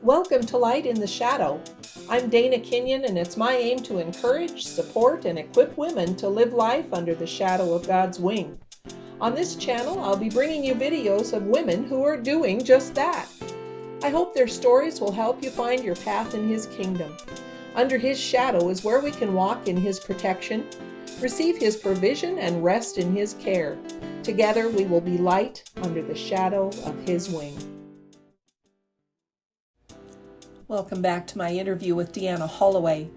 Welcome to Light in the Shadow. I'm Dana Kenyon, and it's my aim to encourage, support, and equip women to live life under the shadow of God's wing. On this channel, I'll be bringing you videos of women who are doing just that. I hope their stories will help you find your path in His kingdom. Under His shadow is where we can walk in His protection, receive His provision, and rest in His care. Together, we will be light under the shadow of His wing. Welcome back to my interview with Deanna Holloway.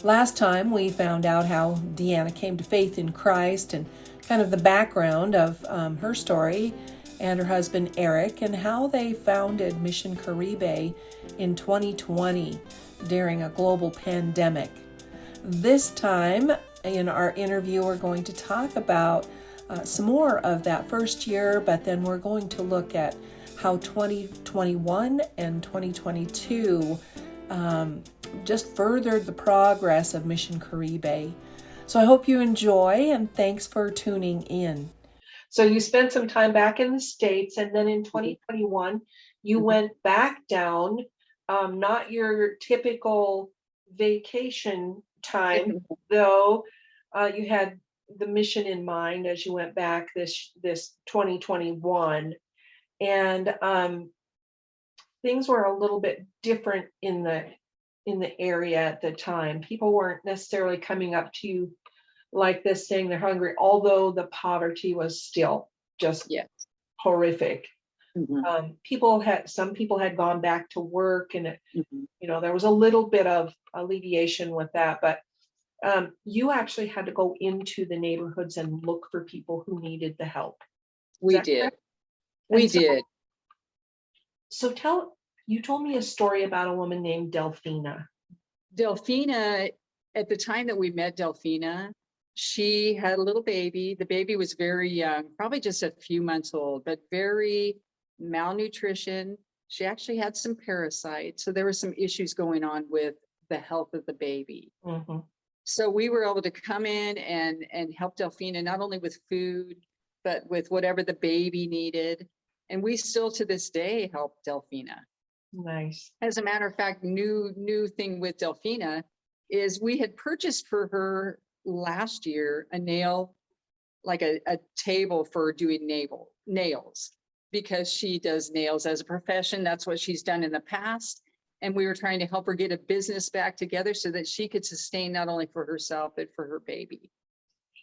Last time we found out how Deanna came to faith in Christ and kind of the background of her story and her husband Eric and how they founded Mission Caribe in 2020 during a global pandemic. This time in our interview we're going to talk about some more of that first year, but then we're going to look at how 2021 and 2022 just furthered the progress of Mission Caribe. So I hope you enjoy, and thanks for tuning in. So you spent some time back in the States, and then in 2021, you went back down, not your typical vacation time, though you had the mission in mind as you went back this 2021. And things were a little bit different in the area at the time. People weren't necessarily coming up to you like this saying they're hungry, although the poverty was still just horrific. Mm-hmm. Some people had gone back to work, and there was a little bit of alleviation with that, but you actually had to go into the neighborhoods and look for people who needed the help. We did. We did. So you told me a story about a woman named Delphina. Delphina, at the time that we met Delphina, she had a little baby. The baby was very young, probably just a few months old, but very malnutrition. She actually had some parasites. So there were some issues going on with the health of the baby. Mm-hmm. So we were able to come in and help Delphina, not only with food, but with whatever the baby needed. And we still to this day help Delphina. Nice. As a matter of fact, new thing with Delphina is we had purchased for her last year a nail, like a table for doing nails, because she does nails as a profession. That's what she's done in the past. And we were trying to help her get a business back together so that she could sustain not only for herself, but for her baby.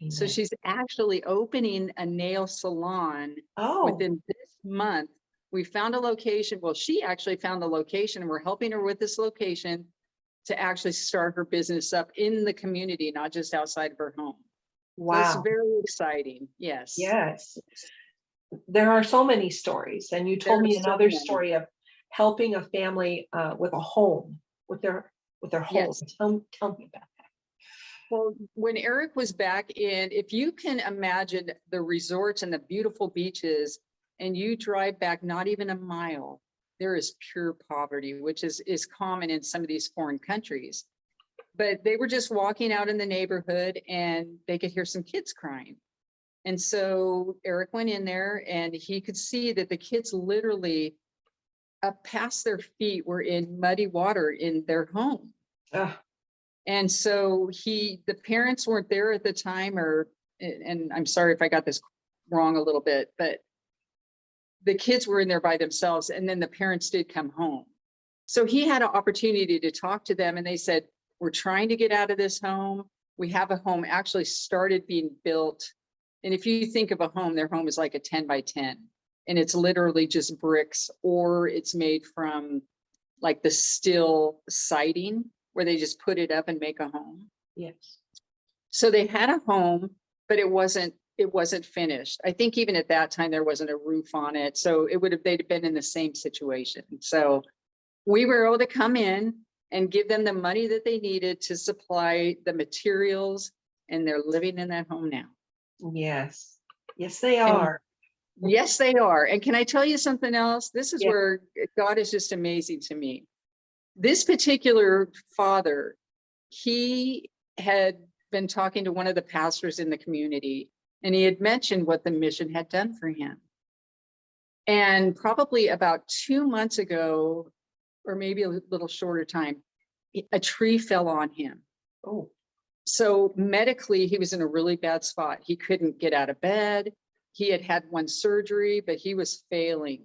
Amen. So she's actually opening a nail salon within this month. We found a location. Well, she actually found the location, and we're helping her with this location to actually start her business up in the community, not just outside of her home. Wow. So it's very exciting. Yes. Yes. There are so many stories. And you told me another story of helping a family with a home, with their home. Yes. Tell me about that. Well, when Eric was back in, if you can imagine the resorts and the beautiful beaches, and you drive back not even a mile, there is pure poverty, which is common in some of these foreign countries. But they were just walking out in the neighborhood and they could hear some kids crying. And so Eric went in there and he could see that the kids literally up past their feet were in muddy water in their home. And so the parents weren't there at the time, and I'm sorry if I got this wrong a little bit, but the kids were in there by themselves, and then the parents did come home. So he had an opportunity to talk to them, and they said, we're trying to get out of this home. We have a home actually started being built. And if you think of a home, their home is like a 10 by 10, and it's literally just bricks, or it's made from like the steel siding where they just put it up and make a home. Yes. So they had a home, but it wasn't finished. I think even at that time, there wasn't a roof on it. So they'd have been in the same situation. So we were able to come in and give them the money that they needed to supply the materials, and they're living in that home now. Yes. Yes, they are. Yes, they are. And can I tell you something else? This is where God is just amazing to me. This particular father, he had been talking to one of the pastors in the community, and he had mentioned what the mission had done for him. And probably about 2 months ago, or maybe a little shorter time, a tree fell on him. Oh, So medically, he was in a really bad spot. He couldn't get out of bed. He had had one surgery, but he was failing.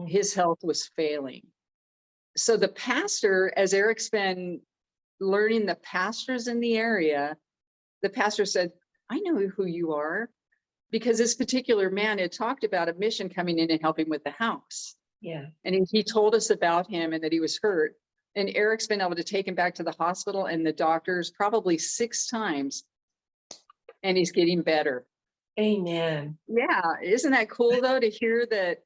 His health was failing. So the pastor, as Eric's been learning the pastors in the area, the pastor said, I know who you are, because this particular man had talked about a mission coming in and helping with the house. yeah. And he told us about him and that he was hurt. And Eric's been able to take him back to the hospital and the doctors probably 6 times, and he's getting better. Amen. Yeah. Isn't that cool though, to hear that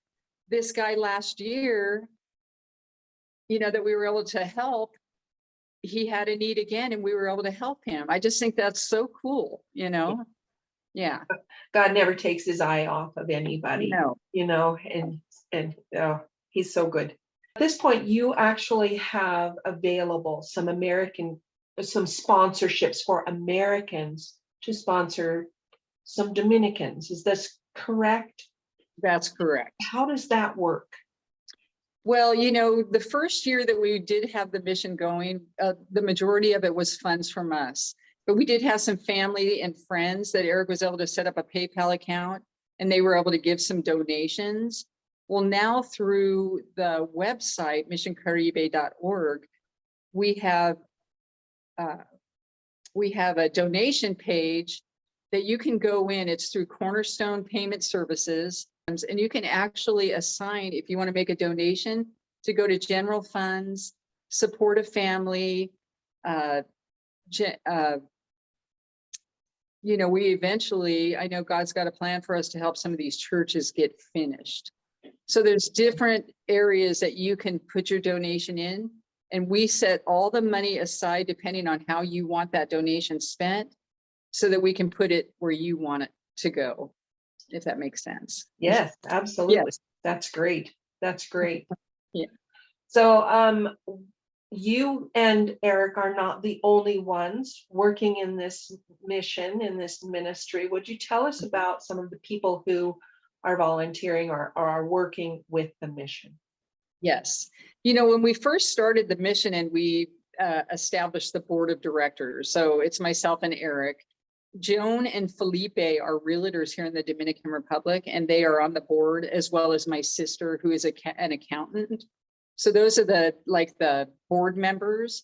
this guy last year, that we were able to help, he had a need again and we were able to help him. I just think that's so cool, Yeah. God never takes his eye off of anybody, No. and he's so good. At this point, you actually have available some sponsorships for Americans to sponsor some Dominicans. Is this correct? That's correct. How does that work? Well, the first year that we did have the mission going, the majority of it was funds from us. But we did have some family and friends that Eric was able to set up a PayPal account, and they were able to give some donations. Well, now through the website, missioncaribe.org, we have a donation page that you can go in. It's through Cornerstone Payment Services. And you can actually assign, if you want to make a donation, to go to general funds, support a family. We eventually, I know God's got a plan for us to help some of these churches get finished. So there's different areas that you can put your donation in, and we set all the money aside depending on how you want that donation spent, so that we can put it where you want it to go, if that makes sense. Yes, absolutely. Yes. That's great. That's great. Yeah. So you and Eric are not the only ones working in this mission, in this ministry. Would you tell us about some of the people who are volunteering or are working with the mission? Yes. When we first started the mission and we established the board of directors, so it's myself and Eric. Joan and Felipe are realtors here in the Dominican Republic, and they are on the board, as well as my sister, who is an accountant. So those are the board members.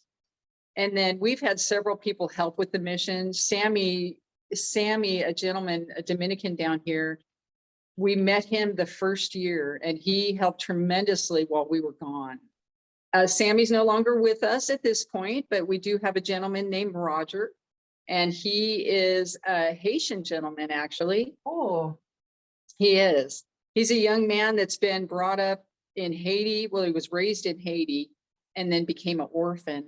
And then we've had several people help with the mission. Sammy, a gentleman, a Dominican down here, we met him the first year and he helped tremendously while we were gone. Sammy's no longer with us at this point, but we do have a gentleman named Roger, and he is a Haitian gentleman, actually. Oh, he is. He's a young man that's been brought up in Haiti. Well, he was raised in Haiti and then became an orphan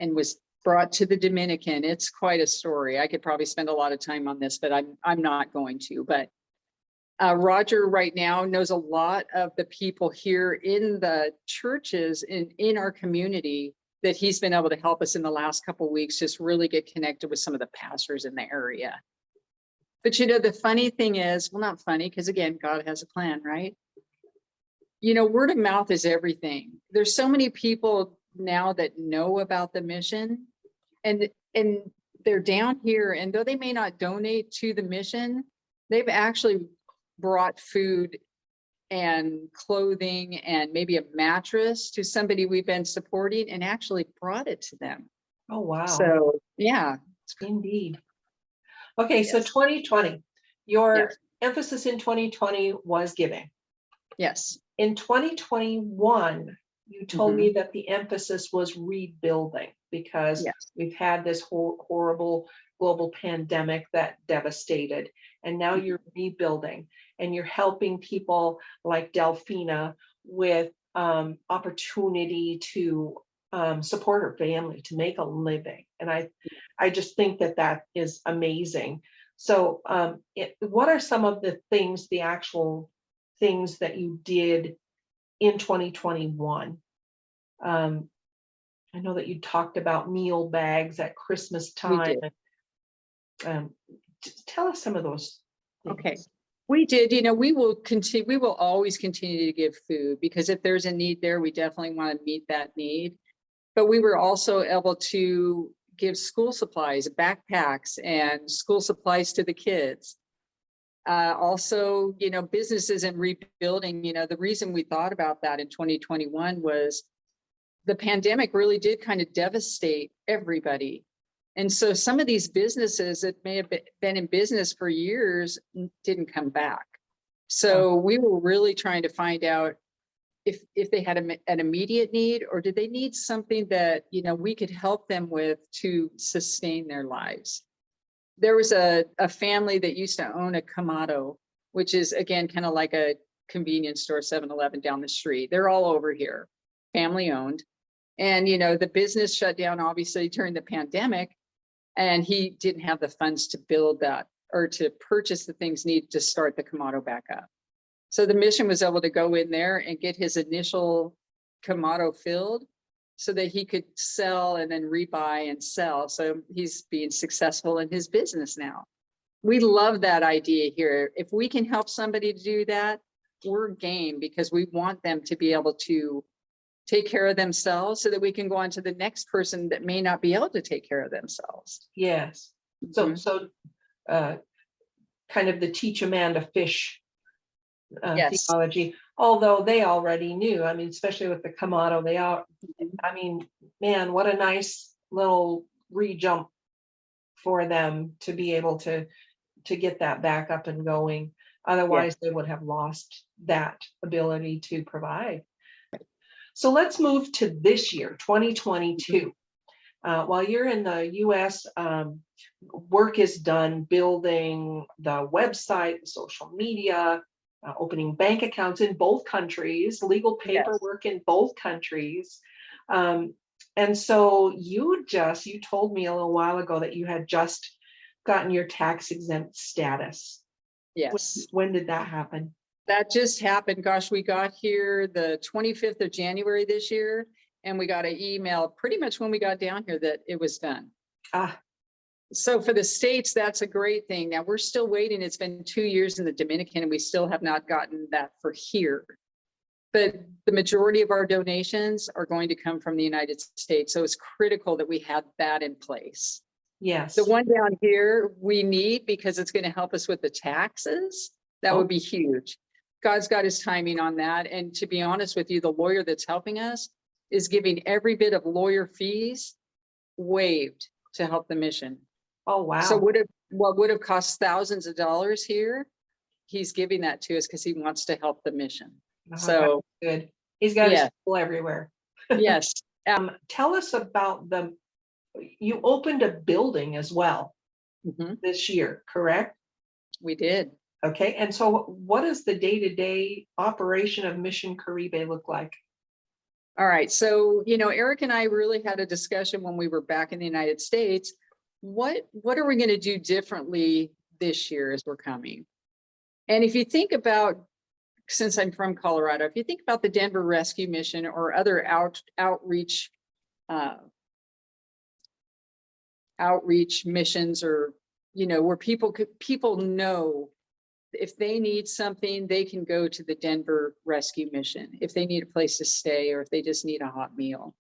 and was brought to the Dominican. It's quite a story. I could probably spend a lot of time on this, but I'm not going to. But Roger right now knows a lot of the people here in the churches in our community that he's been able to help us in the last couple of weeks, just really get connected with some of the pastors in the area. But the funny thing is, well, not funny, because again, God has a plan, right? Word of mouth is everything. There's so many people now that know about the mission, and they're down here, and though they may not donate to the mission, they've actually brought food and clothing and maybe a mattress to somebody we've been supporting, and actually brought it to them. Oh, wow. So, yeah. Indeed. Okay, Yes. so 2020, your Yes. emphasis in 2020 was giving. Yes. In 2021, you told me that the emphasis was rebuilding, because Yes. we've had this horrible global pandemic that devastated, and now you're rebuilding, and you're helping people like Delphina with opportunity to support her family, to make a living. And I just think that is amazing. So what are some of the things, the actual things that you did in 2021? I know that you talked about meal bags at Christmas time. We did. Tell us some of those things. Okay. We did, we will continue, we will always continue to give food, because if there's a need there, we definitely want to meet that need. But we were also able to give school supplies, backpacks, and school supplies to the kids. Also, businesses and rebuilding, the reason we thought about that in 2021 was the pandemic really did kind of devastate everybody. And so some of these businesses that may have been in business for years didn't come back. So we were really trying to find out if they had an immediate need, or did they need something that, we could help them with to sustain their lives. There was a family that used to own a Kamado, which is, again, kind of like a convenience store, 7-Eleven down the street. They're all over here, family owned. And, the business shut down, obviously, during the pandemic, and he didn't have the funds to build that or to purchase the things needed to start the Kamado back up. So the mission was able to go in there and get his initial Kamado filled so that he could sell and then rebuy and sell. So he's being successful in his business now. We love that idea here. If we can help somebody to do that, we're game, because we want them to be able to take care of themselves so that we can go on to the next person that may not be able to take care of themselves. Yes. So, kind of the teach a man to fish Yes. theology, although they already knew. I mean, especially with the Kamado, man, what a nice little re-jump for them to be able to get that back up and going. Otherwise, they would have lost that ability to provide. So let's move to this year, 2022. While you're in the US, work is done building the website, social media, opening bank accounts in both countries, legal paperwork in both countries. And so you told me a little while ago that you had just gotten your tax exempt status. Yes. When did that happen? That just happened. Gosh, we got here the 25th of January this year, and we got an email pretty much when we got down here that it was done. So for the States, that's a great thing. Now we're still waiting. It's been 2 years in the Dominican, and we still have not gotten that for here. But the majority of our donations are going to come from the United States. So it's critical that we have that in place. Yes. The one down here we need, because it's going to help us with the taxes. That would be huge. God's got his timing on that. And to be honest with you, the lawyer that's helping us is giving every bit of lawyer fees waived to help the mission. Oh, wow. So what would have cost thousands of dollars here, he's giving that to us because he wants to help the mission. So good. He's got his people everywhere. Yes. Tell us about you opened a building as well this year, correct? We did. Okay. And so what does the day-to-day operation of Mission Caribe look like? All right. So, Eric and I really had a discussion when we were back in the United States. What are we going to do differently this year as we're coming? And if you think about, since I'm from Colorado, if you think about the Denver Rescue Mission or other outreach missions, or, where people know if they need something, they can go to the Denver Rescue Mission if they need a place to stay, or if they just need a hot meal.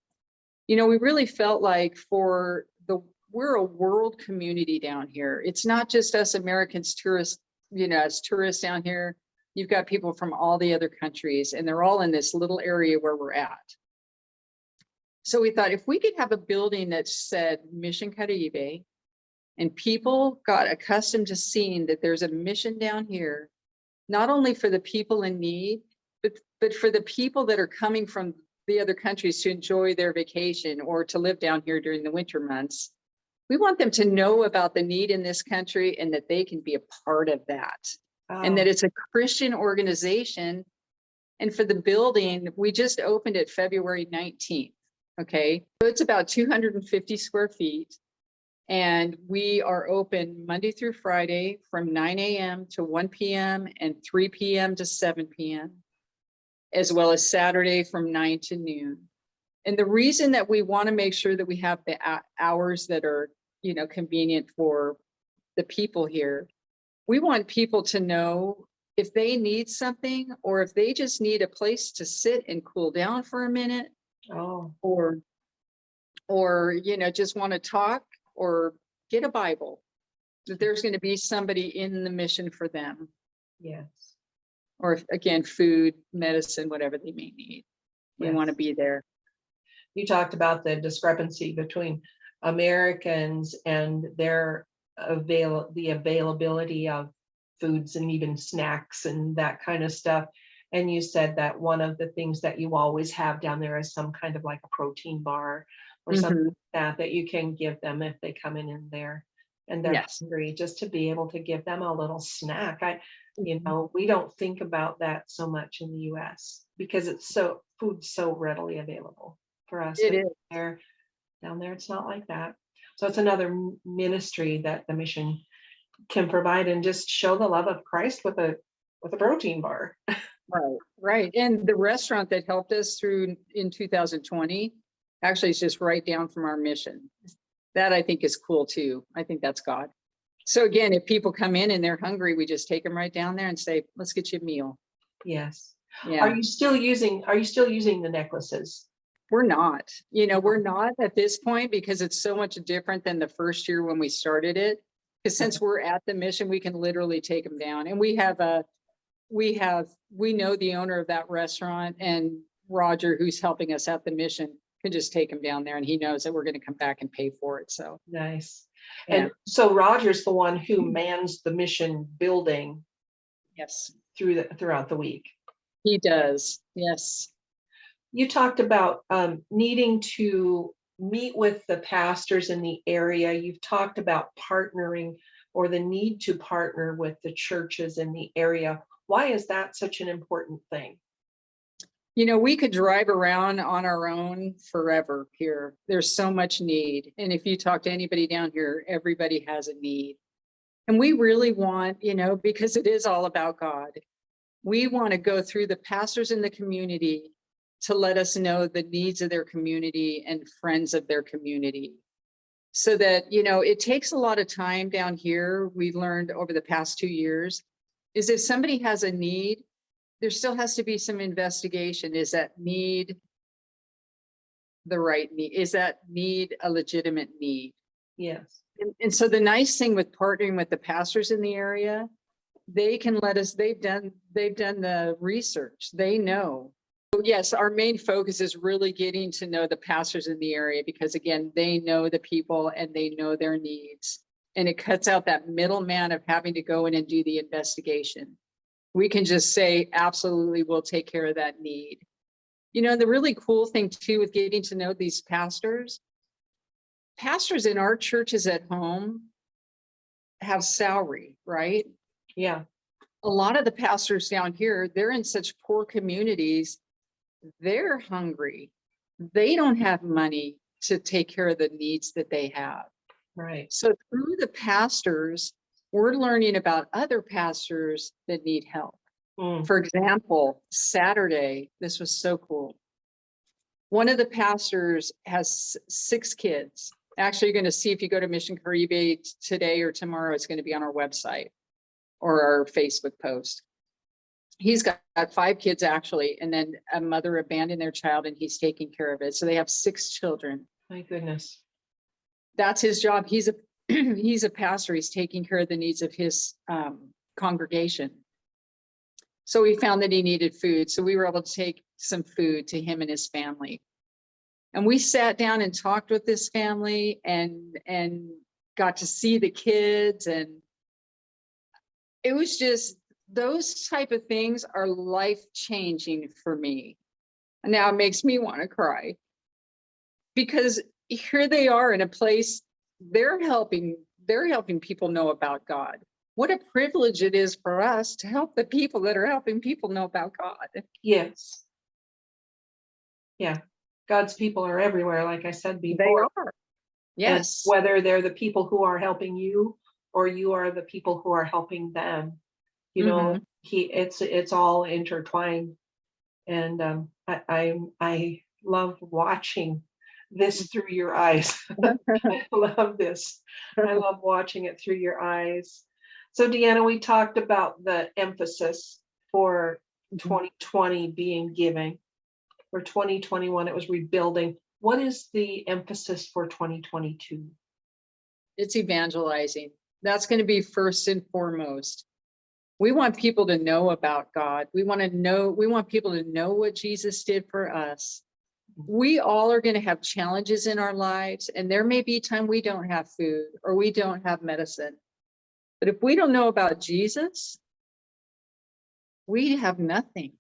We really felt like we're a world community down here. It's not just us Americans, tourists, as tourists down here. You've got people from all the other countries, and they're all in this little area where we're at. So we thought if we could have a building that said Mission Caribe, and people got accustomed to seeing that there's a mission down here, not only for the people in need, but for the people that are coming from the other countries to enjoy their vacation or to live down here during the winter months. We want them to know about the need in this country and that they can be a part of that. And that it's a Christian organization. And for the building, we just opened it February 19th. Okay. So it's about 250 square feet. And we are open Monday through Friday from 9 a.m. to 1 p.m. and 3 p.m. to 7 p.m., as well as Saturday from 9 to noon. And the reason that we want to make sure that we have the hours that are, convenient for the people here, we want people to know if they need something, or if they just need a place to sit and cool down for a minute, Oh, or just want to talk or get a Bible, that there's going to be somebody in the mission for them. yes. Or again, food, medicine, whatever they may need. We want to Yes. be there. You talked about the discrepancy between Americans and their the availability of foods and even snacks and that kind of stuff. And you said that one of the things that you always have down there is some kind of like a protein bar or something Mhm. like that you can give them if they come in there and they're Yes. hungry, just to be able to give them a little snack. Mhm. We don't think about that so much in the US because food's so readily available for us, It but is. down there it's not like that. So it's another ministry that the mission can provide and just show the love of Christ with a protein bar. Right. Right. And the restaurant that helped us through in 2020 actually is just right down from our mission. That I think is cool too. I think that's God. So again, if people come in and they're hungry, we just take them right down there and say, let's get you a meal. Yes. Yeah. Are you still using the necklaces? We're not, we're not at this point because it's so much different than the first year when we started it. Because since we're at the mission, we can literally take them down. And we know the owner of that restaurant, and Roger, who's helping us at the mission, can just take them down there, and he knows that we're going to come back and pay for it. So, Nice. yeah. And so Roger's the one who mans the mission building Yes, throughout the week. he does. Yes. You talked about needing to meet with the pastors in the area. You've talked about partnering or the need to partner with the churches in the area. Why is that such an important thing? We could drive around on our own forever here. There's so much need. And if you talk to anybody down here, everybody has a need. And we really want, because it is all about God, we want to go through the pastors in the community to let us know the needs of their community and friends of their community. So that, it takes a lot of time down here. We learned over the past 2 years is if somebody has a need, there still has to be some investigation. Is that need the right need? Is that need a legitimate need? Yes. And so the nice thing with partnering with the pastors in the area, they can let us, they've done the research. They know. So yes, our main focus is really getting to know the pastors in the area because again, they know the people and they know their needs. And it cuts out that middleman of having to go in and do the investigation. We can just say, absolutely, we'll take care of that need. The really cool thing too with getting to know these pastors in our churches at home have salary, right? Yeah. A lot of the pastors down here, they're in such poor communities. They're hungry. They don't have money to take care of the needs that they have. Right. So through the pastors, we're learning about other pastors that need help. For example, Saturday, this was so cool. One of the pastors has 6 kids. Actually, you're going to see if you go to Mission Caribe today or tomorrow, it's going to be on our website or our Facebook post. He's got 5 kids actually, and then a mother abandoned their child and he's taking care of it. So they have 6 children. My goodness. That's his job. He's a pastor. He's taking care of the needs of his congregation. So we found that he needed food. So we were able to take some food to him and his family. And we sat down and talked with this family and got to see the kids. And it was just, those type of things are life-changing for me. And now it makes me want to cry because here they are in a place, they're helping people know about God. What a privilege it is for us to help the people that are helping people know about God. Yes. Yeah. God's people are everywhere, like I said before. They are. Yes. And whether they're the people who are helping you or you are the people who are helping them, it's all intertwined. And I love watching this through your eyes. I love this. I love watching it through your eyes. So Deanna, we talked about the emphasis for Mhm. 2020 being giving. For 2021, it was rebuilding. What is the emphasis for 2022? It's evangelizing. That's going to be first and foremost. We want people to know about God. We want people to know what Jesus did for us. We all are going to have challenges in our lives, and there may be time we don't have food or we don't have medicine. But if we don't know about Jesus, we have nothing.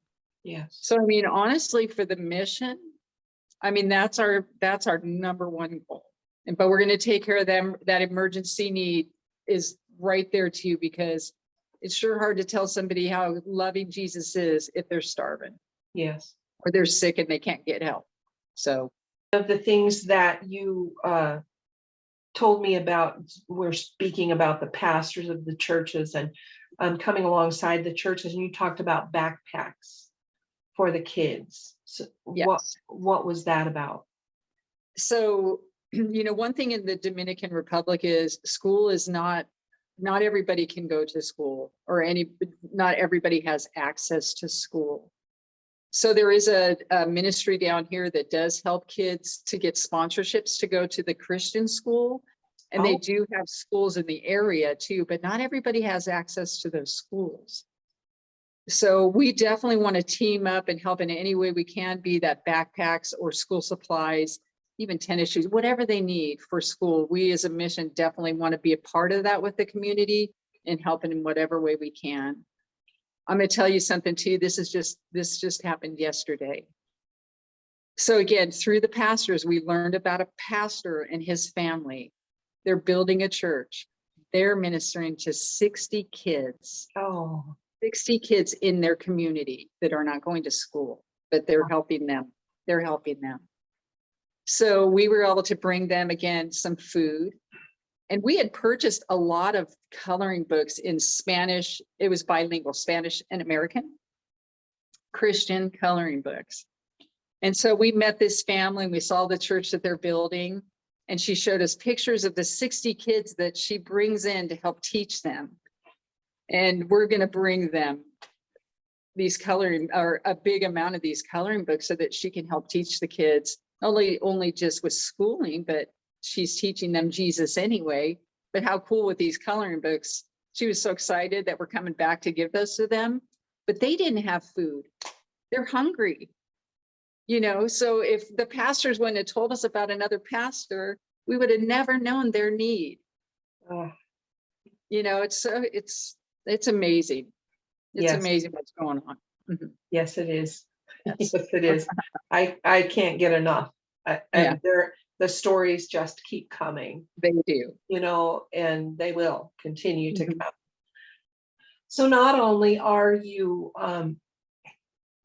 Yes. So, I mean, honestly, for the mission, I mean, that's our number one goal. But we're going to take care of them. That emergency need is right there too, because it's sure hard to tell somebody how loving Jesus is if they're starving Yes. or they're sick and they can't get help. So Of the things that you told me about, we're speaking about the pastors of the churches and coming alongside the churches, and you talked about backpacks for the kids. So yes. what was that about? So, one thing in the Dominican Republic is school is not everybody can go to school, or not everybody has access to school. So there is a ministry down here that does help kids to get sponsorships to go to the Christian school. And they do have schools in the area too, but not everybody has access to those schools. So we definitely want to team up and help in any way we can, be that backpacks or school supplies, even tennis shoes, whatever they need for school. We as a mission definitely want to be a part of that with the community and helping in whatever way we can. I'm going to tell you something too. This just happened yesterday. So again, through the pastors, we learned about a pastor and his family. They're building a church. They're ministering to 60 kids. 60 kids in their community that are not going to school, but they're helping them. They're helping them. So we were able to bring them, again, some food. And we had purchased a lot of coloring books in Spanish. It was bilingual, Spanish and American, Christian coloring books. And so we met this family and we saw the church that they're building. And she showed us pictures of the 60 kids that she brings in to help teach them. And we're going to bring them these coloring, or a big amount of these coloring books, so that she can help teach the kids, only just with schooling, but she's teaching them Jesus anyway. But how cool with these coloring books. She was so excited that we're coming back to give those to them, but they didn't have food. They're hungry. So if the pastors wouldn't have told us about another pastor, we would have never known their need. It's amazing. It's amazing what's going on. Mhm. Yes, it is. Yes. Yes, it is. I can't get enough. And the stories just keep coming. They do. And they will continue to Mhm. come. So not only are you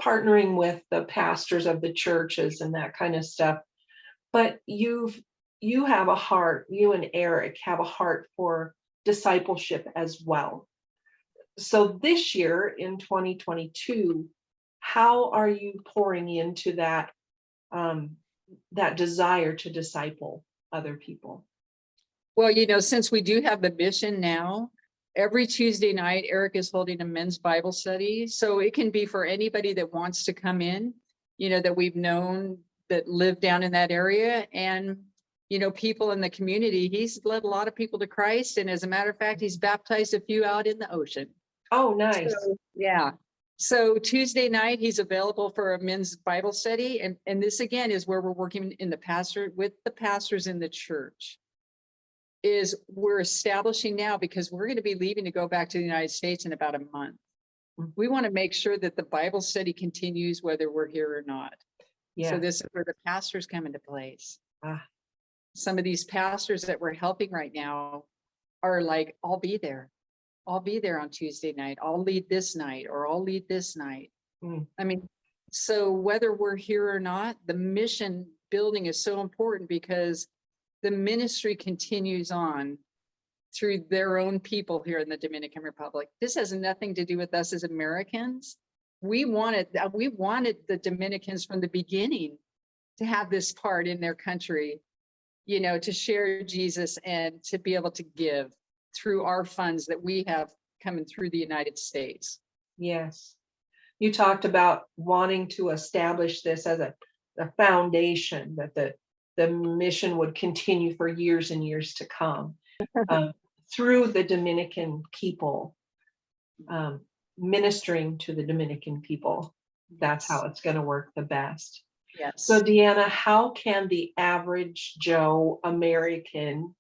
partnering with the pastors of the churches and that kind of stuff, but you have a heart, you and Eric have a heart for discipleship as well. So this year in 2022, how are you pouring into that desire to disciple other people? Well, since we do have the mission now, every Tuesday night, Eric is holding a men's Bible study. So it can be for anybody that wants to come in, that we've known that live down in that area. And, people in the community, he's led a lot of people to Christ. And as a matter of fact, he's baptized a few out in the ocean. Oh, nice. So, yeah. So Tuesday night, he's available for a men's Bible study. And this, again, is where we're working with the pastors in the church. We're establishing now, because we're going to be leaving to go back to the United States in about a month. We want to make sure that the Bible study continues whether we're here or not. Yeah. So this is where the pastors come into place. Some of these pastors that we're helping right now are like, I'll be there. I'll be there on Tuesday night. I'll lead this night, or I'll lead this night. I mean, so whether we're here or not, the mission building is so important, because the ministry continues on through their own people here in the Dominican Republic. This has nothing to do with us as Americans. We wanted the Dominicans from the beginning to have this part in their country, to share Jesus and to be able to give. through our funds that we have coming through the United States. Yes. You talked about wanting to establish this as a foundation that the mission would continue for years and years to come, through the Dominican people, ministering to the Dominican people. That's how it's going to work the best. Yes. So, Deanna, how can the average Joe American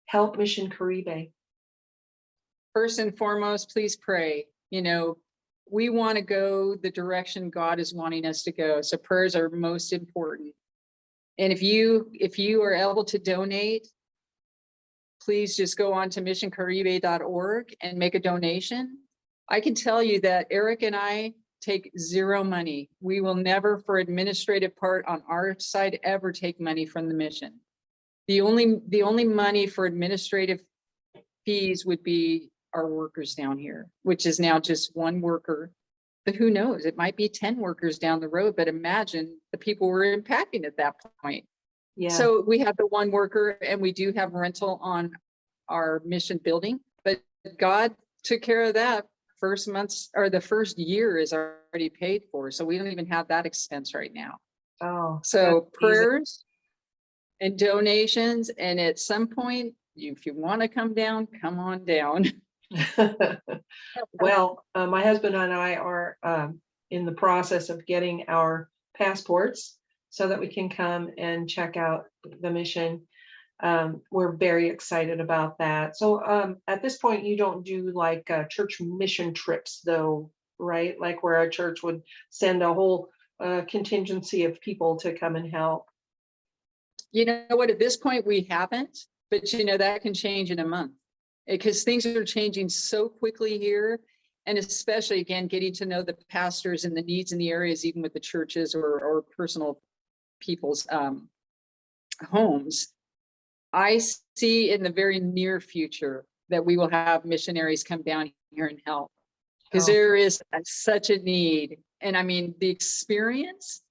help Mission Caribe? First and foremost, please pray. You know, we want to go the direction God is wanting us to go. So prayers are most important. And if you are able to donate, please just go on to missioncaribe.org and make a donation. I can tell you that Eric and I take zero money. We will never, for administrative part on our side, ever take money from the mission. The only money for administrative fees would be our workers down here, which is now just one worker. But who knows? It might be 10 workers down the road, but imagine the people we're impacting at that point. Yeah. So we have the one worker, and we do have rental on our mission building, but God took care of that. First months or the first year is already paid for. So we don't even have that expense right now. Oh, So that's prayers and donations. And at some point, if you want to come down, come on down. Well, my husband and I are in the process of getting our passports so that we can come and check out the mission. We're very excited about that. So at this point, you don't do like church mission trips, though, right? Like where our church would send a whole contingency of people to come and help. You know what? At this point, we haven't, but you know, that can change in a month because things are changing so quickly here. And especially, again, getting to know the pastors and the needs in the areas, even with the churches or personal people's homes. I see in the very near future that we will have missionaries come down here and help because there is such a need. And I mean, the experience,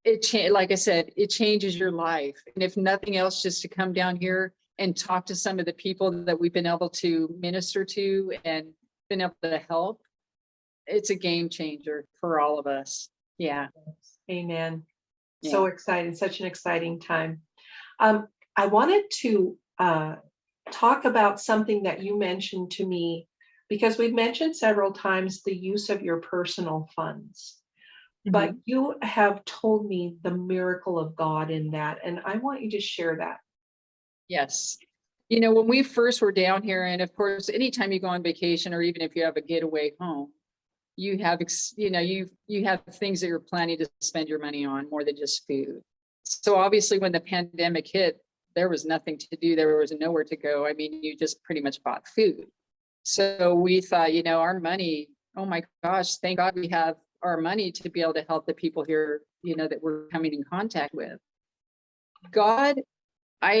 like I said, it changes your life. And if nothing else, just to come down here and talk to some of the people that we've been able to minister to and been able to help, it's a game changer for all of us. Yeah. Amen. Yeah. So exciting, such an exciting time. I wanted to talk about something that you mentioned to me, because we've mentioned several times the use of your personal funds, but you have told me the miracle of God in that, and I want you to share that. Yes. You know, when we first were down here, and of course, anytime you go on vacation, or even if you have a getaway home, you have, you have things that you're planning to spend your money on more than just food. So obviously when the pandemic hit, there was nothing to do. There was nowhere to go. I mean, you just pretty much bought food. So we thought, you know, our money, oh my gosh, thank God we have our money to be able to help the people here, you know, that we're coming in contact with. God, I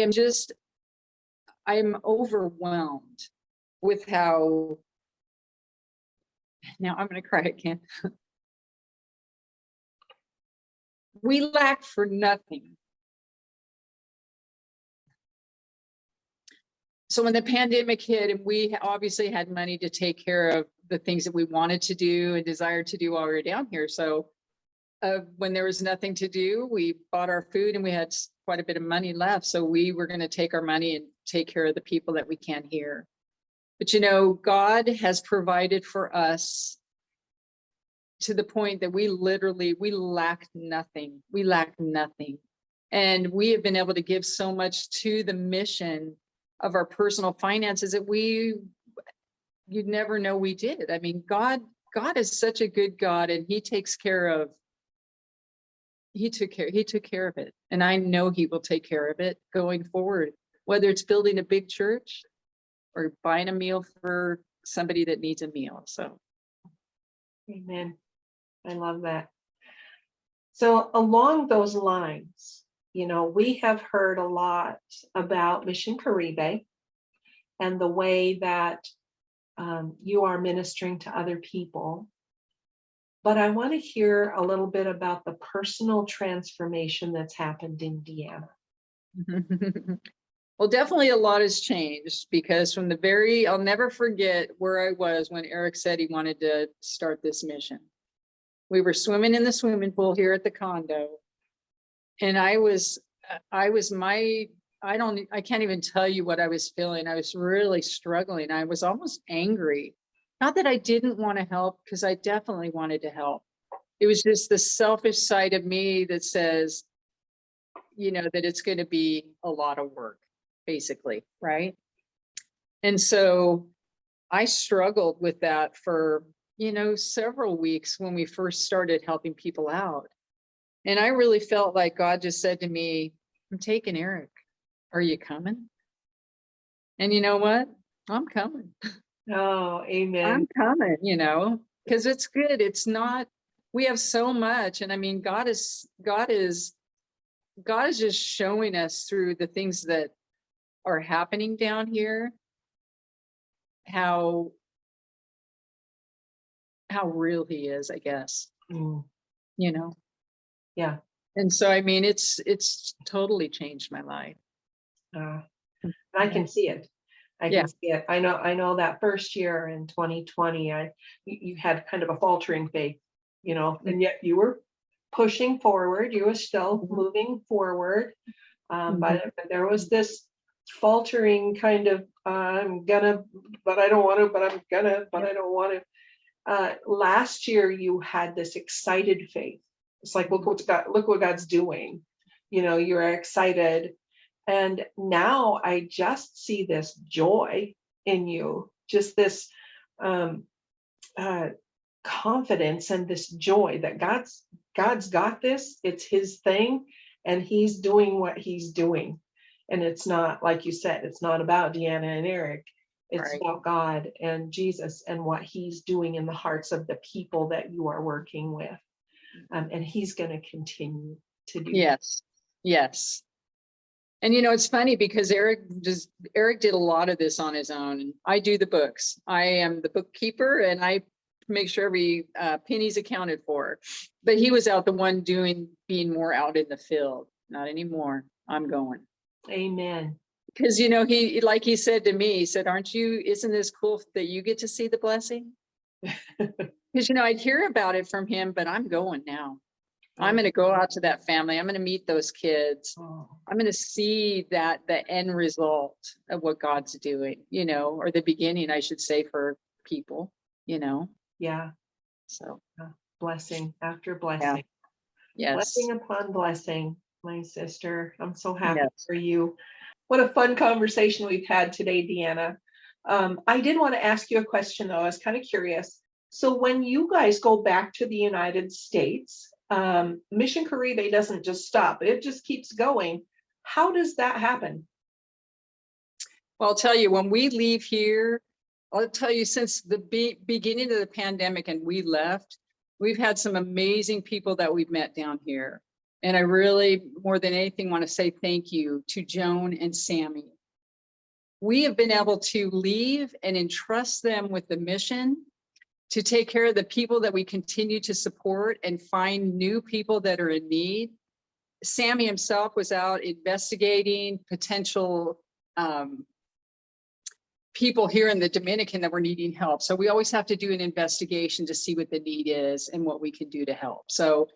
am overwhelmed with how, now I'm going to cry again. We lack for nothing. So when the pandemic hit, and we obviously had money to take care of the things that we wanted to do and desired to do while we were down here. So when there was nothing to do, we bought our food and we had quite a bit of money left. So we were going to take our money and take care of the people that we can here. But, you know, God has provided for us to the point that we lack nothing. We lack nothing. And we have been able to give so much to the mission of our personal finances that you'd never know we did. I mean, God is such a good God, and he took care of it. And I know he will take care of it going forward, whether it's building a big church or buying a meal for somebody that needs a meal. So. Amen. I love that. So along those lines, you know, we have heard a lot about Mission Caribe and the way that you are ministering to other people. But I want to hear a little bit about the personal transformation that's happened in Deanna. Well, definitely a lot has changed because I'll never forget where I was when Eric said he wanted to start this mission. We were swimming in the swimming pool here at the condo. And I can't even tell you what I was feeling. I was really struggling. I was almost angry. Not that I didn't want to help, because I definitely wanted to help. It was just the selfish side of me that says, that it's going to be a lot of work, basically, right? And so I struggled with that for, several weeks when we first started helping people out. And I really felt like God just said to me, I'm taking Eric. Are you coming? And you know what? I'm coming. Oh, amen. I'm coming, because it's good. It's not, we have so much. And I mean, God is just showing us through the things that are happening down here, how real he is, I guess, Mm, yeah. And so, I mean, it's totally changed my life. I can see it. I Yeah. can see it. I know that first year in 2020, you had kind of a faltering faith, and yet you were pushing forward. You were still moving forward. But there was this faltering kind of, I'm gonna, but I don't want to, but I'm gonna, but I don't want to. Last year you had this excited faith. It's like, look what God's doing. You're excited. And now I just see this joy in you, just this confidence and this joy that God's got this. It's his thing, and he's doing what he's doing. And it's not, like you said, it's not about Deanna and Eric. It's Right. about God and Jesus and what he's doing in the hearts of the people that you are working with. And he's going to continue to do. Yes. And it's funny because Eric did a lot of this on his own. And I do the books. I am the bookkeeper, and I make sure every penny's accounted for. But he was out the one being more out in the field. Not anymore. I'm going. Amen. Because he, like he said to me, he said, isn't this cool that you get to see the blessing? Because I'd hear about it from him, but I'm going now. I'm going to go out to that family. I'm going to meet those kids. I'm going to see the end result of what God's doing, or the beginning, I should say, for people, Yeah. So blessing after blessing. Yes. Blessing upon blessing, my sister. I'm so happy Yes. for you. What a fun conversation we've had today, Deanna. I did want to ask you a question, though. I was kind of curious. So when you guys go back to the United States, Mission Caribe doesn't just stop. It just keeps going. How does that happen? Well, I'll tell you, when we leave here, I'll tell you, since the beginning of the pandemic and we left, we've had some amazing people that we've met down here. And I really, more than anything, want to say thank you to Joan and Sammy. We have been able to leave and entrust them with the mission to take care of the people that we continue to support and find new people that are in need. Sammy himself was out investigating potential people here in the Dominican that were needing help. So we always have to do an investigation to see what the need is and what we can do to help. So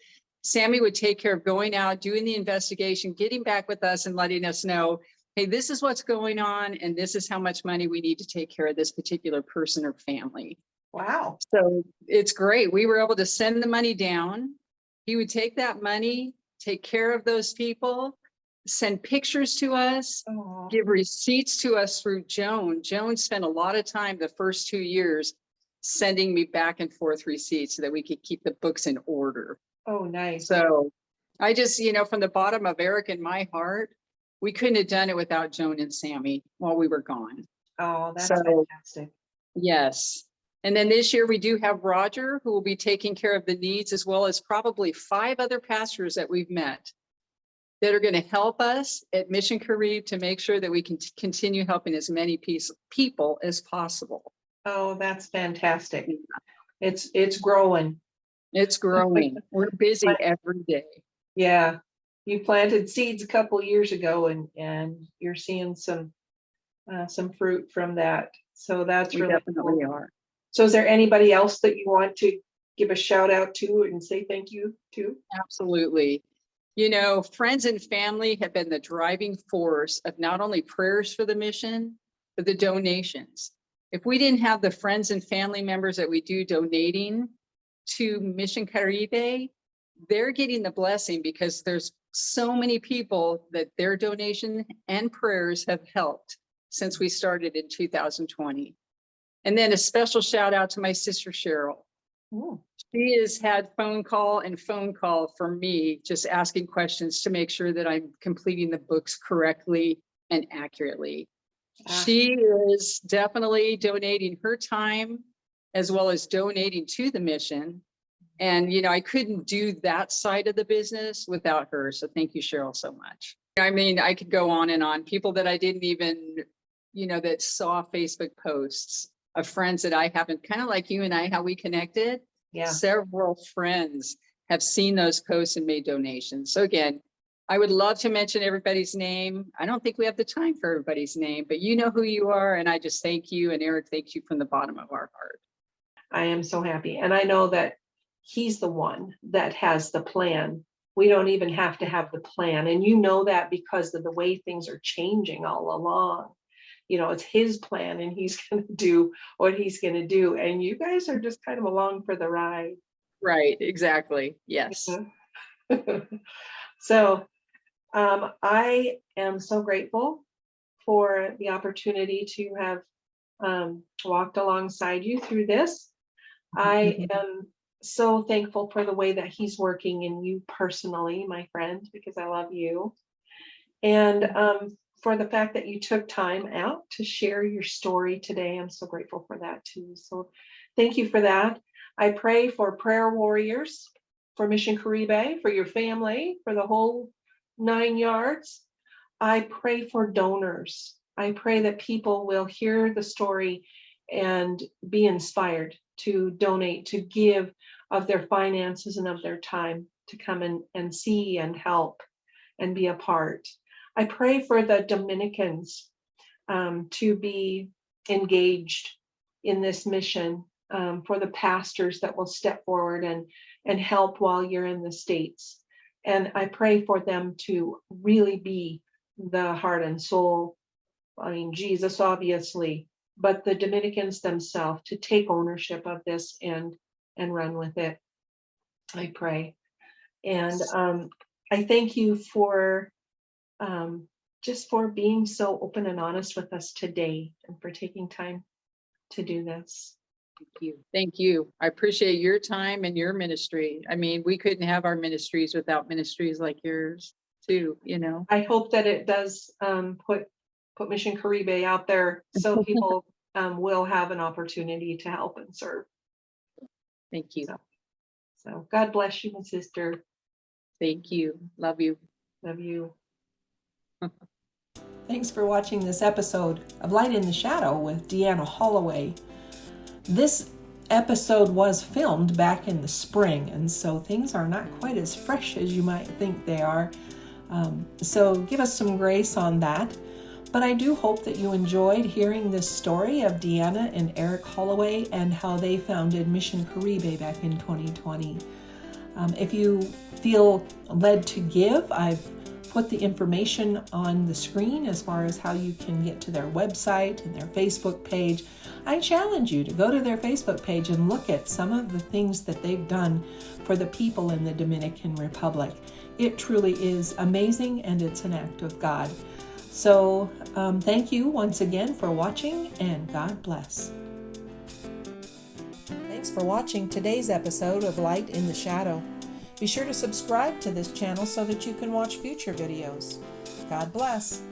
Sammy would take care of going out, doing the investigation, getting back with us and letting us know, hey, this is what's going on, and this is how much money we need to take care of this particular person or family. Wow. So it's great. We were able to send the money down. He would take that money, take care of those people, send pictures to us, give receipts to us through Joan. Joan spent a lot of time the first 2 years sending me back and forth receipts so that we could keep the books in order. Oh, nice. So I just, from the bottom of Eric and my heart, we couldn't have done it without Joan and Sammy while we were gone. Oh, that's fantastic. Yes. And then this year we do have Roger, who will be taking care of the needs, as well as probably 5 other pastors that we've met that are going to help us at Mission Caribe to make sure that we can continue helping as many people as possible. Oh, that's fantastic. It's growing. It's growing. We're busy every day. Yeah. you planted seeds a couple years ago, and you're seeing some fruit from that. So that's We really definitely cool. are. So is there anybody else that you want to give a shout out to and say thank you to? Absolutely. You know, friends and family have been the driving force of not only prayers for the mission, but the donations. If we didn't have the friends and family members that we do donating to Mission Caribe, they're getting the blessing because there's so many people that their donation and prayers have helped since we started in 2020. And then a special shout out to my sister Cheryl. Ooh. She has had phone call from me, just asking questions to make sure that I'm completing the books correctly and accurately. She is definitely donating her time as well as donating to the mission. And, you know, I couldn't do that side of the business without her. So thank you, Cheryl, so much. I mean, I could go on and on. People that I didn't even, you know, that saw Facebook posts of friends that I haven't, kind of like you and I, how we connected. Yeah. Several friends have seen those posts and made donations. So again, I would love to mention everybody's name. I don't think we have the time for everybody's name, but you know who you are. And I just thank you. And Eric, thanks you from the bottom of our heart. I am so happy. And I know that he's the one that has the plan. We don't even have to have the plan. And you know that because of the way things are changing all along. You know, it's his plan and he's going to do what he's going to do. And you guys are just kind of along for the ride. Right, exactly. Yes. So I am so grateful for the opportunity to have walked alongside you through this. I am so thankful for the way that he's working in you personally, my friend, because I love you. And for the fact that you took time out to share your story today. I'm so grateful for that too. So thank you for that. I pray for prayer warriors, for Mission Caribe, for your family, for the whole 9 yards. I pray for donors. I pray that people will hear the story and be inspired to donate, to give of their finances and of their time to come and see and help and be a part. I pray for the Dominicans to be engaged in this mission, for the pastors that will step forward and help while you're in the States. And I pray for them to really be the heart and soul. I mean, Jesus, obviously, but the Dominicans themselves to take ownership of this and run with it. I pray. And I thank you for just for being so open and honest with us today and for taking time to do this. Thank you. Thank you. I appreciate your time and your ministry. I mean, we couldn't have our ministries without ministries like yours too, you know. I hope that it does put Mission Caribe out there so people will have an opportunity to help and serve. Thank you. So God bless you, my sister. Thank you. Love you. Love you. Thanks for watching this episode of Light in the Shadow with Deanna Holloway. This episode was filmed back in the spring, and so things are not quite as fresh as you might think they are. So give us some grace on that. But I do hope that you enjoyed hearing this story of Deanna and Eric Holloway and how they founded Mission Caribe back in 2020. If you feel led to give, I've put the information on the screen as far as how you can get to their website and their Facebook page. I challenge you to go to their Facebook page and look at some of the things that they've done for the people in the Dominican Republic. It truly is amazing, and it's an act of God. So thank you once again for watching, and God bless. Thanks for watching today's episode of Light in the Shadow. Be sure to subscribe to this channel so that you can watch future videos. God bless.